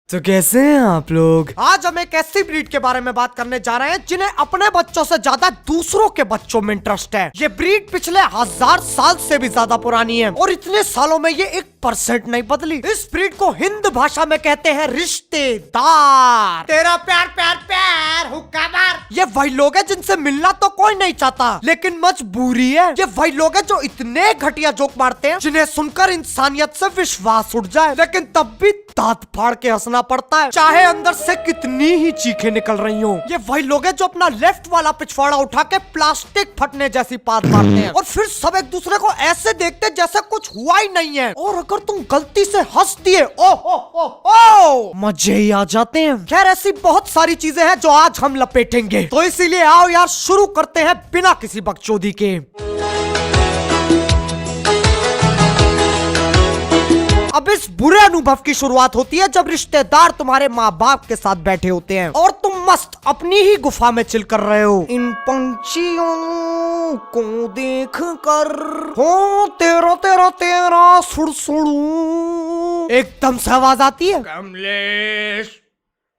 तो कैसे हैं आप लोग? आज हम एक ऐसी ब्रीड के बारे में बात करने जा रहे हैं जिन्हें अपने बच्चों से ज्यादा दूसरों के बच्चों में इंटरेस्ट है। ये ब्रीड पिछले 1000 साल से भी ज्यादा पुरानी है और इतने सालों में ये 1% नहीं बदली। इस ब्रीड को हिंद भाषा में कहते हैं रिश्तेदार। तेरा प्यार प्यार प्यार हुक्का मार। ये वही लोग हैं जिनसे मिलना तो कोई नहीं चाहता, लेकिन मजबूरी है। ये वही लोग हैं जो इतने घटिया जोक मारते हैं जिन्हें सुनकर इंसानियत से विश्वास उठ जाए, लेकिन तब भी दांत फाड़ के हंसना पड़ता है, चाहे अंदर से कितनी ही चीखें निकल रही हो। ये वही लोग हैं जो अपना लेफ्ट वाला पिछवाड़ा उठा के प्लास्टिक फटने जैसी बात मारते हैं और फिर सब एक दूसरे को ऐसे देखते जैसे कुछ हुआ ही नहीं है। और अगर तुम गलती से हंस दिए, ओ मजे ही आ जाते हैं। खैर, ऐसी बहुत सारी चीजें हैं जो आज हम लपेटेंगे, तो इसीलिए आओ यार शुरू करते हैं बिना किसी बकचोदी के। अब इस बुरे अनुभव की शुरुआत होती है जब रिश्तेदार तुम्हारे माँ बाप के साथ बैठे होते हैं और तुम मस्त अपनी ही गुफा में चिल कर रहे हो। इन पंछियों को देख कर हो तेरा तेरा तेरा सुड़सुड़ू, एकदम से आवाज आती है, कमलेश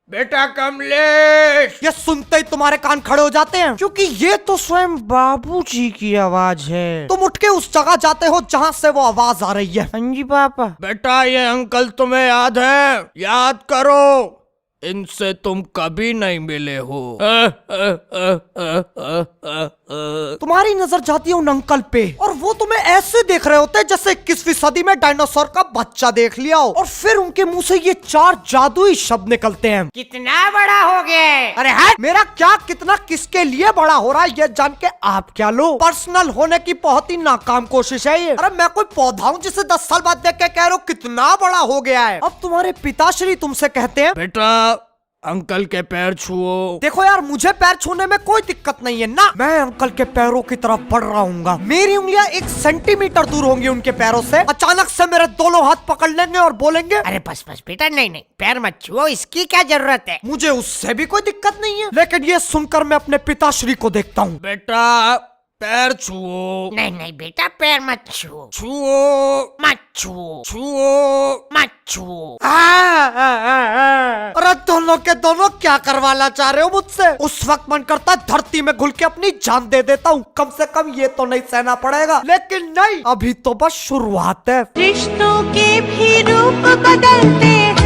बेटा कमलेश। ये सुनते ही तुम्हारे कान खड़े हो जाते हैं, क्योंकि ये तो स्वयं बाबूजी की आवाज है। तुम उठ के उस जगह जाते हो जहाँ से वो आवाज आ रही है। हाँ जी पापा। बेटा, ये अंकल तुम्हें याद है? याद करो, इनसे तुम कभी नहीं मिले हो। तुम्हारी नजर जाती है उन अंकल पे और वो तुम्हें ऐसे देख रहे होते हैं जैसे 21वीं सदी में डायनासोर का बच्चा देख लिया हो। और फिर उनके मुंह से ये 4 जादुई शब्द निकलते हैं, कितना बड़ा हो गया। अरे है मेरा क्या कितना किसके लिए बड़ा हो रहा है ये जान के आप क्या लो। पर्सनल होने की बहुत ही नाकाम कोशिश है ये। अरे मैं कोई पौधा हूँ जिसे 10 साल बाद देख के कह रहे हो कितना बड़ा हो गया है। अब तुम्हारे पिताश्री तुमसे कहते हैं, बेटा अंकल के पैर छुओ। देखो यार, मुझे पैर छूने में कोई दिक्कत नहीं है ना, मैं अंकल के पैरों की तरफ बढ़ रहा हूँ। मेरी उंगलियां 1 सेंटीमीटर दूर होंगी उनके पैरों से। अचानक से मेरे दोनों हाथ पकड़ लेंगे और बोलेंगे, अरे बस बस बेटा, नहीं नहीं पैर मत छुओ, इसकी क्या जरूरत है। मुझे उससे भी कोई दिक्कत नहीं है, लेकिन ये सुनकर मैं अपने पिताश्री को देखता हूँ, बेटा पैर छुओ। नहीं नहीं बेटा, पैर मत छुओ। छुओ मत छुओ। छुओ मत छुओ। अरे दोनों के दोनों क्या करवाना चाह रहे हो मुझसे? उस वक्त मन करता धरती में घुल के अपनी जान दे देता हूँ, कम से कम ये तो नहीं सहना पड़ेगा। लेकिन नहीं, अभी तो बस शुरुआत है। रिश्तों के भी रूप बदलते हैं।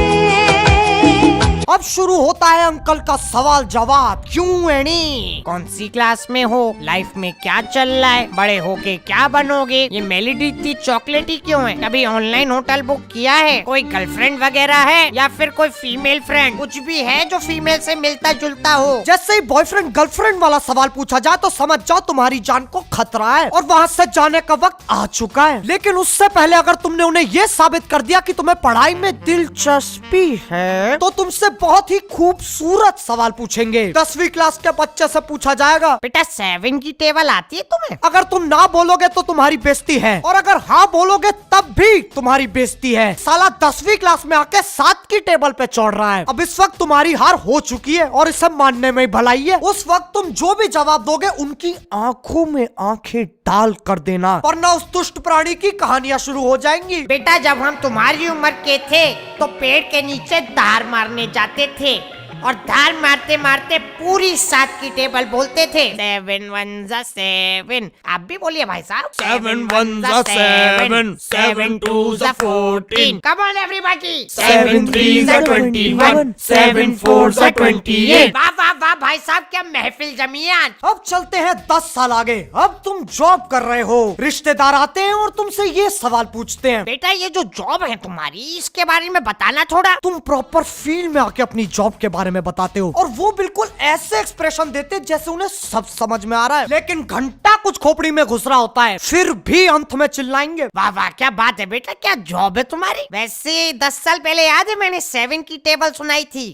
अब शुरू होता है अंकल का सवाल जवाब। क्यों एनी? कौन सी क्लास में हो? लाइफ में क्या चल रहा है? बड़े होके क्या बनोगे? ये मेलेडी इतनी चॉकलेटी क्यों है? कभी ऑनलाइन होटल बुक किया है? कोई गर्लफ्रेंड वगैरह है या फिर कोई फीमेल फ्रेंड? कुछ भी है जो फीमेल से मिलता जुलता हो? जैसे ही बॉयफ्रेंड गर्लफ्रेंड वाला सवाल पूछा जाए तो समझ जाओ तुम्हारी जान को खतरा है और वहाँ से जाने का वक्त आ चुका है। लेकिन उससे पहले अगर तुमने उन्हें ये साबित कर दिया कि तुम्हें पढ़ाई में दिलचस्पी है, तो तुमसे बहुत ही खूबसूरत सवाल पूछेंगे। 10वीं क्लास के बच्चे से पूछा जाएगा, बेटा 7 की टेबल आती है तुम्हें? अगर तुम ना बोलोगे तो तुम्हारी बेइज्जती है, और अगर हाँ बोलोगे तब भी तुम्हारी बेइज्जती है। साला 10वीं क्लास में आके 7 की टेबल पे चढ़ रहा है। अब इस वक्त तुम्हारी हार हो चुकी है और इसे मानने में ही भलाई है। उस वक्त तुम जो भी जवाब दोगे उनकी आंखों में आंखें डाल कर देना, वरना उस दुष्ट प्राणी की कहानियां शुरू हो जाएंगी। बेटा, जब हम तुम्हारी उम्र के थे तो पेड़ के नीचे धार मारने जाते थे और धार मारते मारते पूरी 7 की टेबल बोलते थे। 7 1 7। आप भी बोलिए भाई साहब। 7 1 7, 7 2 14। Come on everybody। 7 3 21, 7 4 28। वाह वाह वाह भाई साहब, क्या महफिल जमी है आज। अब चलते हैं 10 साल आगे। अब तुम जॉब कर रहे हो, रिश्तेदार आते हैं और तुमसे ये सवाल पूछते हैं, बेटा ये जो जॉब है तुम्हारी, इसके बारे में बताना थोड़ा। तुम प्रॉपर फील्ड में आके अपनी जॉब के बारे में बताते हो और वो बिल्कुल ऐसे एक्सप्रेशन देते जैसे उन्हें सब समझ में आ रहा है, लेकिन घंटा कुछ खोपड़ी में घुस रहा होता है, फिर भी अंत में चिल्लाएंगे, वाह वाह क्या बात है बेटा, क्या जॉब है तुम्हारी। वैसे 10 साल पहले याद है मैंने 7 की टेबल सुनाई थी,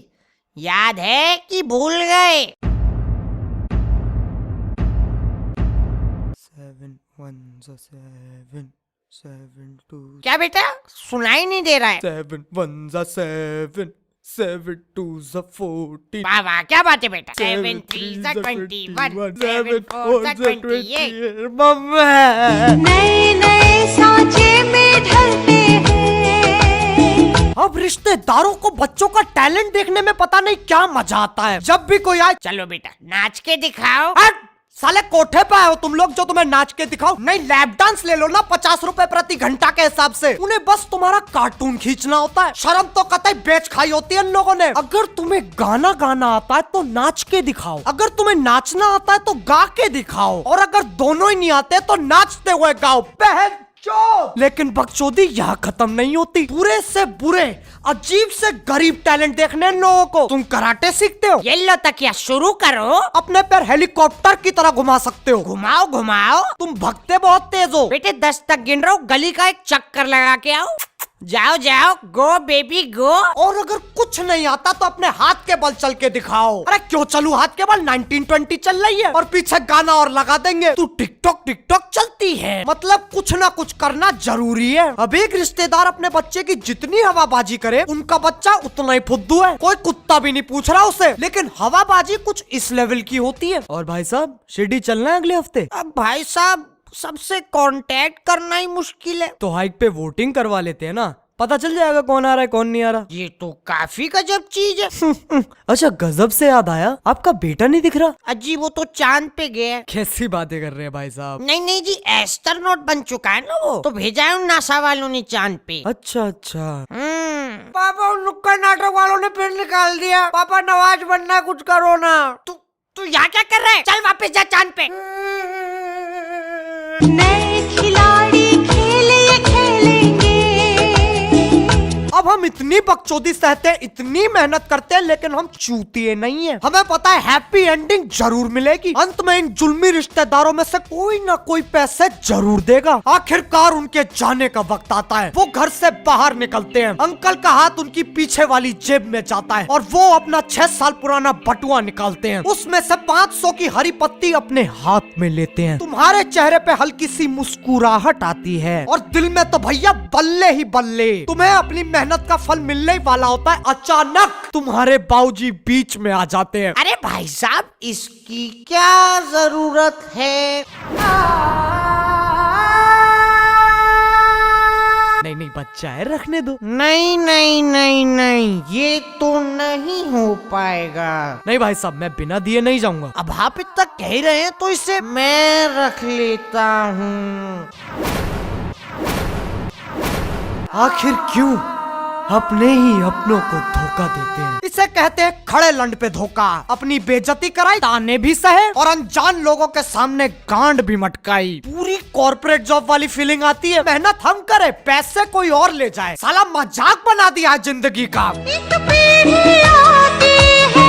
याद है कि भूल गए? 7 1 7 7 2। क्या बेटा सुनाई नहीं दे रहा है? 7 1 7, 7 2 14। वाह वाह क्या बात है बेटा। 7 3 21, 7 4 28। मम्मा नए नए सांचे में ढलते हैं। अब रिश्तेदारों को बच्चों का टैलेंट देखने में पता नहीं क्या मजा आता है। जब भी कोई आए, चलो बेटा नाच के दिखाओ। साले कोठे पे आए हो तुम लोग जो तुम्हें नाच के दिखाओ? नहीं, लैप डांस ले लो ना 50 रुपए प्रति घंटा के हिसाब से। उन्हें बस तुम्हारा कार्टून खींचना होता है। शर्म तो कतई बेच खाई होती है इन लोगों ने। अगर तुम्हें गाना गाना आता है तो नाच के दिखाओ, अगर तुम्हें नाचना आता है तो गा के दिखाओ, और अगर दोनों ही नहीं आते तो नाचते हुए गाओ। लेकिन बकचोदी यहाँ खत्म नहीं होती। बुरे से बुरे, अजीब से गरीब टैलेंट देखने इन लोगों को। तुम कराटे सीखते हो, ये लो तकिया शुरू करो। अपने पैर हेलीकॉप्टर की तरह घुमा सकते हो, घुमाओ घुमाओ। तुम भगते बहुत तेज हो बेटे, 10 तक गिन रहा हूँ, गली का एक चक्कर लगा के आओ। जाओ जाओ, गो बेबी गो। और अगर कुछ नहीं आता तो अपने हाथ के बल चल के दिखाओ। अरे क्यों चलूं हाथ के बल, 1920 चल रही है और पीछे गाना और लगा देंगे। तू टिकटॉक टिकटॉक चलती है, मतलब कुछ ना कुछ करना जरूरी है। अब एक रिश्तेदार अपने बच्चे की जितनी हवाबाजी करे, उनका बच्चा उतना ही फुद्दू है। कोई कुत्ता भी नहीं पूछ रहा उसे, लेकिन हवाबाजी कुछ इस लेवल की होती है। और भाई साहब शिरडी चलना है अगले हफ्ते? अब भाई साहब सबसे कांटेक्ट करना ही मुश्किल है। तो हाइक पे वोटिंग करवा लेते हैं ना, पता चल जाएगा कौन आ रहा है कौन नहीं आ रहा। ये तो काफी गजब चीज है। अच्छा, गजब से याद आया, आपका बेटा नहीं दिख रहा? अजी वो तो चांद पे गया। कैसी बातें कर रहे हैं भाई साहब? नहीं नहीं जी, एस्ट्रोनॉट बन चुका है ना वो, तो भेजा है उन नासा वालों ने चांद पे। अच्छा अच्छा। पापा उन नुक्कड़ नाटक वालों ने फिर निकाल दिया। पापा नवाज बनना, कुछ करो ना। तू यहाँ क्या कर रहा है? चल वापस जा चांद पे। नए खिलाड़ी खेले खेलेंगे। अब हम इतनी बकचोदी सहते हैं, इतनी मेहनत करते हैं, लेकिन हम चूतिए नहीं है। हमें पता है हैप्पी एंडिंग जरूर मिलेगी। अंत में इन जुल्मी रिश्तेदारों में से कोई ना कोई पैसे जरूर देगा। आखिरकार उनके जाने का वक्त आता है। वो घर से बाहर निकलते हैं, अंकल का हाथ उनकी पीछे वाली जेब में जाता है और वो अपना 6 साल पुराना बटुआ निकालते हैं। उसमें से 500 की हरी पत्ती अपने हाथ में लेते हैं। तुम्हारे चेहरे पे हल्की सी मुस्कुराहट आती है और दिल में तो भैया बल्ले ही बल्ले। तुम्हें अपनी मेहनत का फल मिलने ही वाला होता है। अचानक तुम्हारे बाबूजी बीच में आ जाते हैं। अरे भाई साहब, इसकी क्या जरूरत है? नहीं नहीं, बच्चा है, रखने दो। नहीं नहीं नहीं नहीं, ये तो नहीं हो पाएगा। नहीं भाई साहब, मैं बिना दिए नहीं जाऊंगा। अब आप इतना कह ही रहे हैं तो इसे मैं रख लेता हूँ। आखिर क्यों अपने ही अपनों को धोखा देते हैं? इसे कहते हैं खड़े लंड पे धोखा। अपनी बेइज्जती कराई, ताने भी सहे और अनजान लोगों के सामने गांड भी मटकाई। पूरी कॉर्पोरेट जॉब वाली फीलिंग आती है। मेहनत हम करें, पैसे कोई और ले जाए। साला मजाक बना दिया है जिंदगी का। एक पीढ़ी आती है,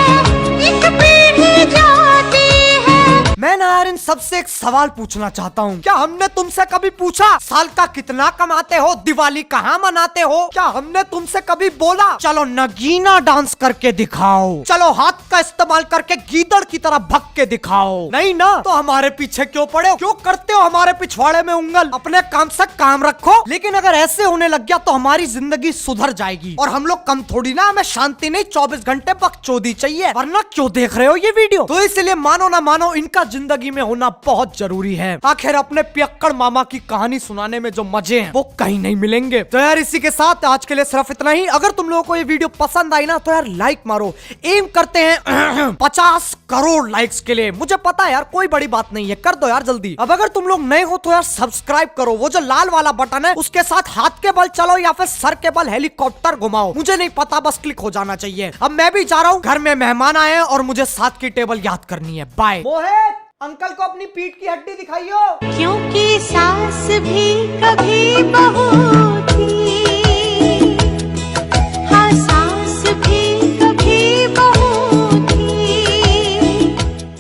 एक पीढ़ी जाती है। मैं ना यार इन सबसे एक सवाल पूछना चाहता हूँ। क्या हमने तुमसे कभी पूछा साल का कितना कमाते हो, दिवाली कहाँ मनाते हो? क्या हमने तुमसे कभी बोला चलो नगीना डांस करके दिखाओ, चलो हाथ का इस्तेमाल करके गीदड़ की तरह भग के दिखाओ? नहीं ना, तो हमारे पीछे क्यों पड़े हो? क्यों करते हो हमारे पिछवाड़े में उंगल? अपने काम से काम रखो। लेकिन अगर ऐसे होने लग गया तो हमारी जिंदगी सुधर जाएगी। और हम लोग कम थोड़ी ना, हमें शांति नहीं 24 घंटे बकचोदी चाहिए। वरना क्यों देख रहे हो ये वीडियो? तो इसलिए मानो ना मानो, इनका जिंदगी में होना बहुत जरूरी है। आखिर अपने पियक्कड़ मामा की कहानी सुनाने में जो मजे हैं वो कहीं नहीं मिलेंगे। तो यार इसी के साथ आज के लिए सिर्फ इतना ही। अगर तुम लोगों को ये वीडियो पसंद आई ना तो यार लाइक मारो। एम करते हैं 50 करोड़ लाइक्स के लिए। मुझे पता है यार कोई बड़ी बात नहीं है, कर दो यार जल्दी। अब अगर तुम लोग नए हो तो यार सब्सक्राइब करो। वो जो लाल वाला बटन है उसके साथ हाथ के बल चलो या फिर सर के बल हेलीकॉप्टर घुमाओ, मुझे नहीं पता, बस क्लिक हो जाना चाहिए। अब मैं भी जा रहा हूँ, घर में मेहमान आए हैं और मुझे 7 की टेबल याद करनी है। बाय। मोहित, अंकल को अपनी पीठ की हड्डी दिखाइयो। क्योंकि सास भी कभी बहू